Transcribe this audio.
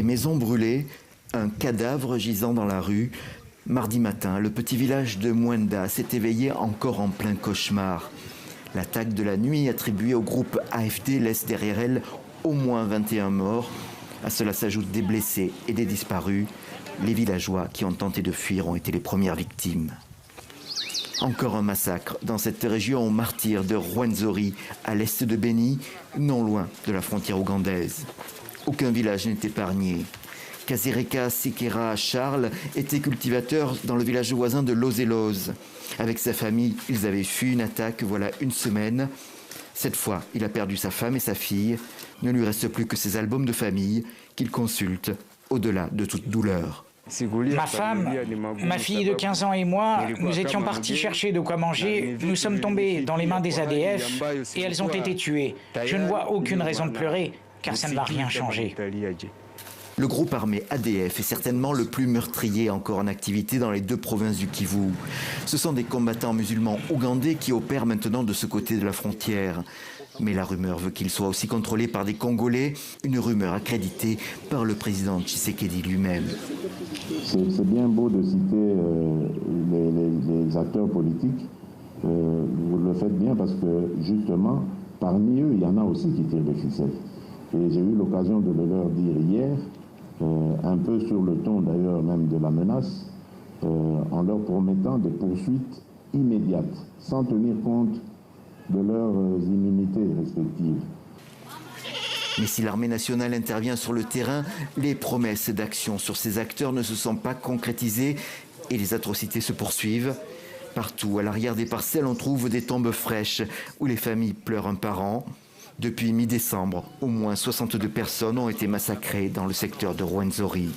Des maisons brûlées, un cadavre gisant dans la rue. Mardi matin, le petit village de Mwenda s'est éveillé encore en plein cauchemar. L'attaque de la nuit attribuée au groupe AFD laisse derrière elle au moins 21 morts. À cela s'ajoutent des blessés et des disparus. Les villageois qui ont tenté de fuir ont été les premières victimes. Encore un massacre dans cette région martyre de Rwenzori, à l'est de Beni, non loin de la frontière ougandaise. Aucun village n'est épargné. Kazereka Sekera Charles était cultivateur dans le village voisin de Lozeloz. Avec sa famille, ils avaient fui une attaque voilà une semaine. Cette fois, il a perdu sa femme et sa fille. Ne lui reste plus que ses albums de famille qu'il consulte au-delà de toute douleur. Ma femme, ma fille de 15 ans et moi, nous étions partis chercher de quoi manger. Nous sommes tombés dans les mains des ADF et elles ont été tuées. Je ne vois aucune raison de pleurer, car ça ne va rien changer. Le groupe armé ADF est certainement le plus meurtrier encore en activité dans les deux provinces du Kivu. Ce sont des combattants musulmans ougandais qui opèrent maintenant de ce côté de la frontière. Mais la rumeur veut qu'il soit aussi contrôlé par des Congolais, une rumeur accréditée par le président Tshisekedi lui-même. C'est bien beau de citer les acteurs politiques. Vous le faites bien parce que justement, parmi eux, il y en a aussi qui tirent des ficelles. Et j'ai eu l'occasion de le leur dire hier, un peu sur le ton d'ailleurs même de la menace, en leur promettant des poursuites immédiates, sans tenir compte de leurs immunités respectives. Mais si l'armée nationale intervient sur le terrain, les promesses d'action sur ces acteurs ne se sont pas concrétisées et les atrocités se poursuivent. Partout, à l'arrière des parcelles, on trouve des tombes fraîches où les familles pleurent un parent. Depuis mi-décembre, au moins 62 personnes ont été massacrées dans le secteur de Rwenzori.